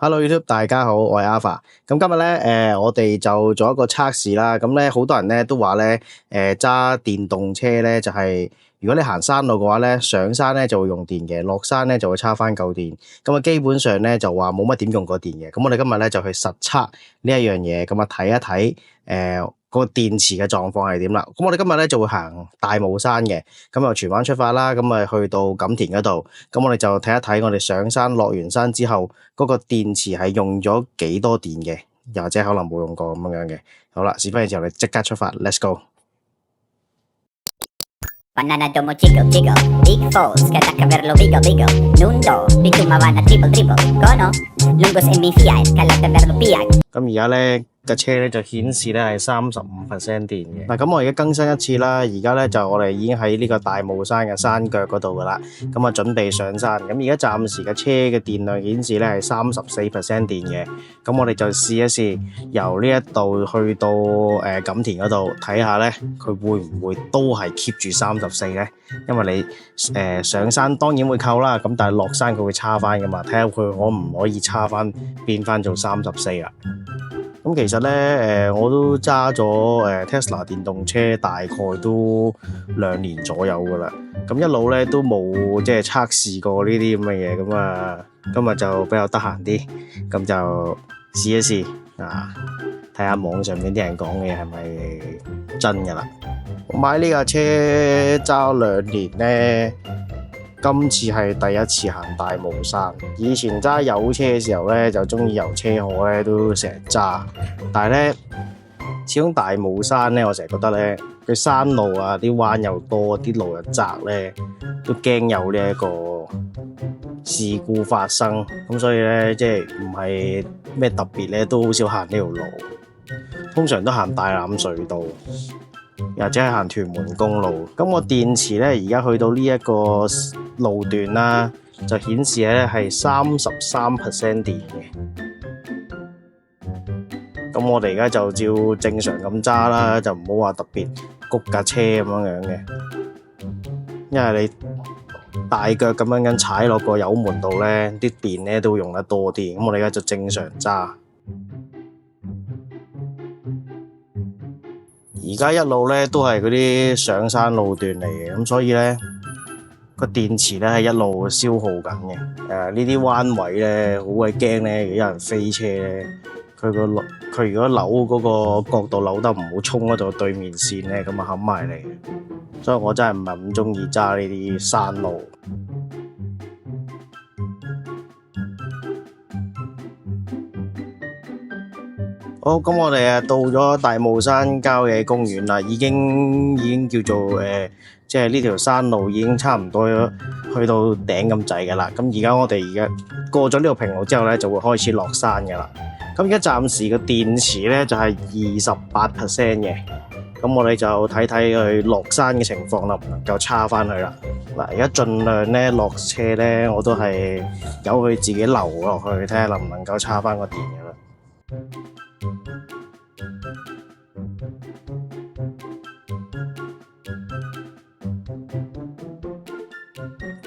Hello YouTube，大家好，我係 Alpha。咁今日咧，我哋就做一個測試啦。咁咧，好多人咧都話咧，揸電動車咧就係、如果你行山路嘅話咧，上山咧就會用電嘅，落山咧就會叉翻夠電。咁啊，基本上咧就話冇乜點用過電嘅。咁我哋今日咧就去實測呢一樣嘢，咁啊睇一睇個電池嘅狀況係點啦。咁我哋今日咧就會行大帽山嘅，咁由荃灣出發啦，咁啊去到錦田嗰度，咁我哋就睇一睇我哋上山落完山之後嗰個電池係用咗幾多電嘅，又或者可能冇用過咁樣嘅。好啦，事不宜遲，我哋即刻出發 ，Let's go。Banana domo jiggle jiggle, big falls, kata verlo biggle biggle, nundo, bitumawan at dribble dribble, kono, lungos e mi fiat, kalata verlo piag. 咁而家咧架車咧就顯示咧係35%電嘅。嗱，咁我而家更新一次啦，而家咧就我哋已經喺呢個大帽山嘅山腳嗰度噶啦，咁啊準備上山。咁而家暫時嘅車嘅電量顯示咧係34%電嘅。咁我哋就試一試由呢一度去到錦田嗰度睇下咧，佢會唔會都係 keep 住34咧？因為你上山當然會扣啦，咁但係落山佢會叉翻噶嘛，睇下佢可唔可以叉翻變翻做34啦。咁其實咧，我都揸咗Tesla 電動車大概都2年左右噶啦。咁一路咧都冇即係測試過呢啲咁嘅嘢。咁啊，今日就比較得閒啲，咁就試一試啊，睇下網上面啲人講嘅係咪真噶啦。我買呢架車揸2年咧。今次係第一次行大帽山，以前揸油車嘅時候咧，就中意遊車河咧，都成日揸。但係咧，始終大帽山咧，我成日覺得咧，佢山路啊，啲彎又多，啲路又窄咧，都驚有呢一個事故發生。咁所以咧，即係唔係咩特別咧，都好少行呢條路。通常都行大欖隧道，或者係行屯門公路。咁我電池咧，而家去到呢一個路段啦，就顯示咧係33%電嘅。咁我哋而家就照正常咁揸啦，就唔好話特別谷架車咁樣嘅。因為你大腳咁樣踩落個油門度咧，啲電咧都會用得多啲。咁我哋而家就正常揸。而家一路咧都係嗰啲上山路段嚟嘅，咁所以咧個電池咧係一路消耗緊嘅。呢啲彎位咧好鬼驚咧，如果有人飛車咧，佢如果扭嗰個角度扭得唔好，衝嗰度對面線咧，咁啊冚埋嚟。所以我真係唔係咁中意揸呢啲山路。好，咁我哋到咗大帽山郊野公園啦，已經叫做即係呢條山路已經差唔多去到頂咁滯噶啦。咁我哋而家過咗呢條平路之後咧，就會開始落山噶啦。咁而家暫時個電池咧就係28%嘅。咁我哋就睇睇佢落山嘅情況能唔能夠叉翻去啦。嗱，而家盡量咧落車咧，我都係由佢自己流落去，睇下能唔能夠叉翻個電噶啦。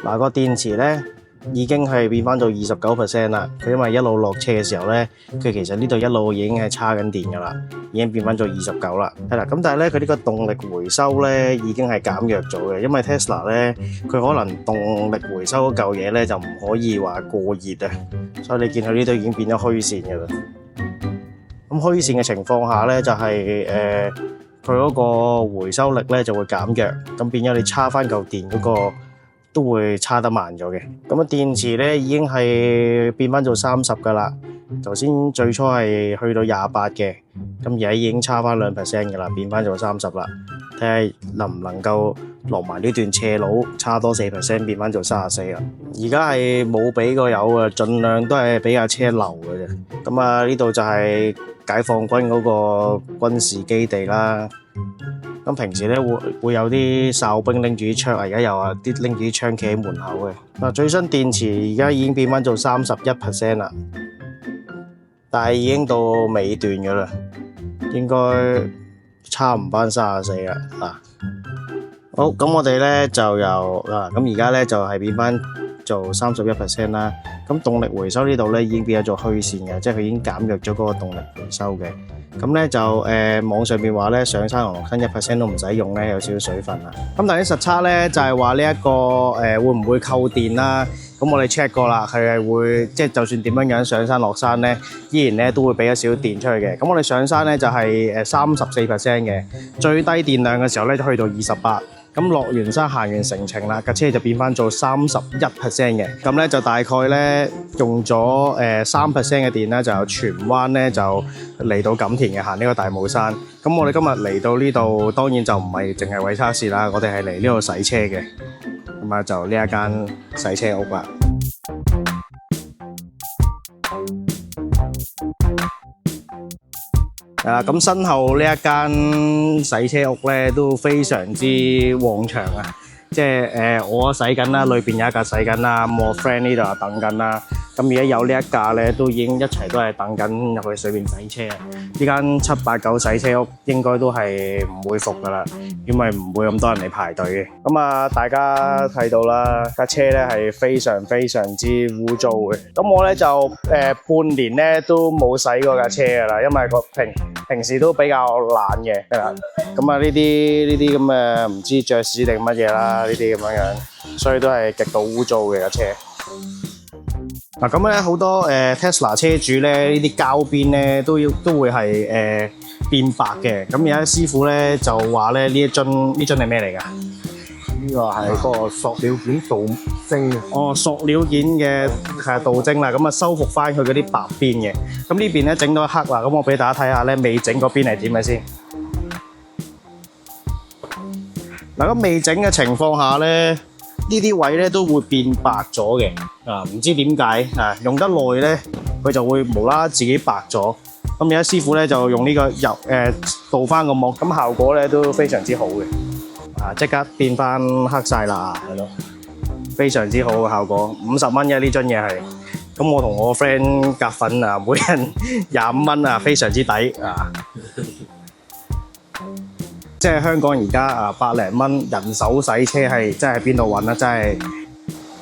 嗱，個電池咧已經係變翻到29% 啦。佢因為一路落車嘅時候咧，佢其實呢度一路已經係叉緊電噶啦，已經變翻做29啦。係啦，咁但係咧佢呢個動力回收咧已經係減弱咗嘅，因為 Tesla 咧佢可能動力回收嗰嚿嘢咧就唔可以話過熱啊，所以你見佢呢度已經變咗虛線噶啦。咁虛線嘅情況下咧，就係佢嗰個回收力咧就會減弱，咁變咗你叉翻嚿電嗰個都會叉得慢咗嘅。咁啊電池咧已經係變翻做30噶啦，頭先最初係去到28嘅，咁而家已經叉翻2% 噶啦，變翻做30啦。睇下能唔能夠落埋呢段斜路，叉多4%變翻做34啦。而家係冇俾個油啊，盡量都係俾架車流嘅啫。咁啊呢度就係解放軍嗰個軍事基地啦。咁平時咧會有啲哨兵拎住啲槍，而家又話啲拎住啲槍企喺門口嘅。嗱，最新電池而家已經變翻做31%啦，但係已經到尾段噶啦，應該差唔翻34啦。嗱，好，咁我哋咧就由咁而家咧就係變翻做31% 啦。咁動力回收呢度咧已經變咗做虛線嘅，即係佢已經減弱咗嗰個動力回收嘅。咁咧就網上邊話咧上山紅綠燈1% 都唔使用咧，有少少水分啦。咁但係啲實測咧就係話呢一個會唔會扣電啦？咁我哋 check 過啦，佢係會即係就算點樣上山落山咧，依然咧都會俾一少少電出去嘅。咁我哋上山咧就係34% 嘅，最低電量嘅時候咧就去到28。咁落完山行完成程啦，架車就變翻做31% 嘅，咁咧就大概咧用咗3% 嘅電咧，就由荃灣咧就嚟到錦田嘅行呢個大帽山。咁我哋今日嚟到呢度，當然就唔係淨係為測試啦，我哋係嚟呢度洗車嘅。咁啊就呢一間洗車屋啦。咁身後呢一間洗車屋咧都非常之旺場啊！即係我洗緊啦，裏邊有一架洗緊啦，咁我 friend 呢度又等緊啦。咁而家有呢一架咧，都已經一齊都係等緊入去水邊洗車啊！呢間789洗車屋應該都係唔會復噶啦，因為唔會咁多人嚟排隊嘅。咁啊，大家睇到啦，架車咧係非常非常之污糟嘅。咁我咧就半年咧都冇洗過架車噶啦，因為個平時都比較懶嘅，係啦。咁啊呢啲咁嘅唔知雀屎定乜嘢啦，呢啲咁樣，所以都係極度污糟嘅架車。嗱咁咧好多Tesla 車主咧呢啲膠邊咧都會係變白嘅。咁而家師傅咧就話咧呢樽係咩嚟㗎？呢個係個塑料件鍍精。哦，塑料件嘅係鍍精啦，咁啊修復翻佢嗰啲白邊嘅。咁呢邊咧整到黑啦，咁我俾大家睇下咧未整嗰邊係點嘅先。嗱咁未整嘅情況下咧，呢啲位咧都會變白咗嘅。唔知點解用得耐咧，佢就會無啦啦自己白咗。咁而家師傅咧就用呢個油鍍翻個膜，咁效果咧都非常之好嘅。即刻變翻黑晒啦，係咯，非常之好嘅效果，50蚊嘅呢樽嘢係。咁我同我 friend 夾份啊，每人25蚊啊，非常之抵啊！即係香港而家百零蚊人手洗車係真係邊度揾啊？真係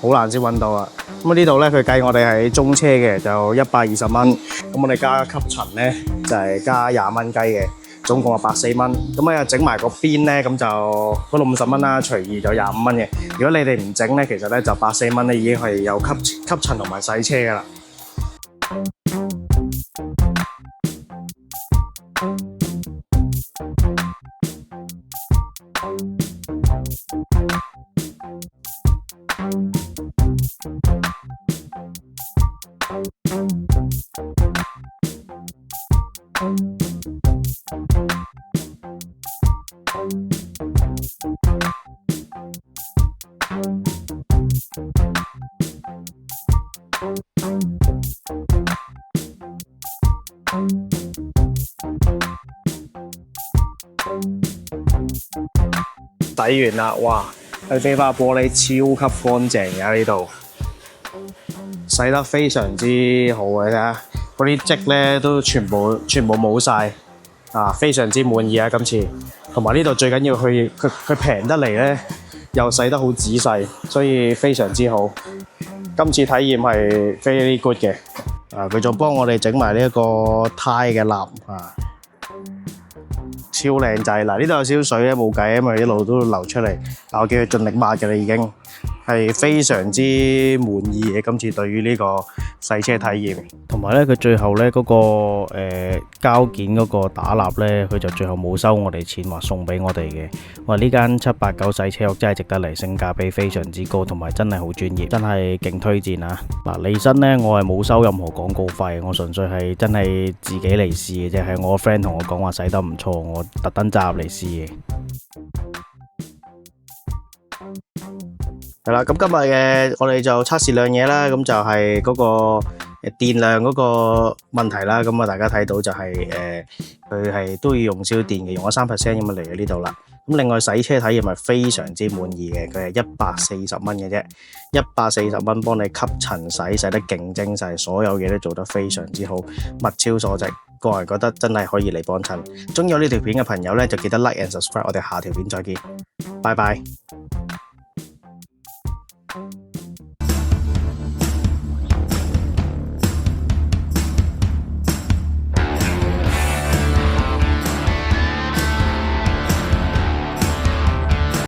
好難先揾到啊！咁呢度咧佢計我哋係中車嘅就120蚊，咁我哋加吸塵咧就係加20蚊雞嘅。總共係140蚊，咁啊整埋個邊咧，咁就嗰度50蚊啦，除二就25蚊嘅。如果你哋唔整咧，其實咧就140蚊咧已經係有吸塵同埋洗車噶啦。洗完啦，哇！佢俾塊玻璃超級乾淨嘅呢度，洗得非常之好嘅，睇下嗰啲漬咧都全部冇晒，非常之滿意啊！今次同埋呢度最緊要佢平得嚟咧，又洗得好仔細，所以非常之好。今次體驗係 very good 嘅，佢仲幫我哋整埋呢一個胎嘅蠟超靚仔。嗱，呢度有少少水咧，冇計，因為一路都流出嚟。我叫佢盡力抹嘅啦，已經係非常之滿意嘅。今次對於呢個洗車體驗，同埋咧佢最後咧嗰個膠件嗰個打蠟咧，佢就最後冇收我哋錢，話送俾我哋嘅。話呢間789洗車屋真係值得嚟，性價比非常之高，同埋真係好專業，真係勁推薦啊！嗱，嚟身咧我係冇收任何廣告費，我純粹係真係自己嚟試嘅啫，係我 friend 同我講話洗得唔錯，我特登揸入嚟試嘅。係啦，咁今日嘅我哋就測試兩嘢啦，咁就係嗰個電量嗰個問題啦。咁啊，大家睇到就係佢係都要用少電嘅，用咗3% 咁啊嚟到呢度啦。咁另外洗車體驗係非常之滿意嘅，佢係140蚊嘅啫，140蚊幫你吸塵洗得勁精細，所有嘢都做得非常之好，物超所值。個人覺得真係可以嚟幫襯。中意我呢條片嘅朋友咧，就記得 like and subscribe。我哋下條片再見，拜拜。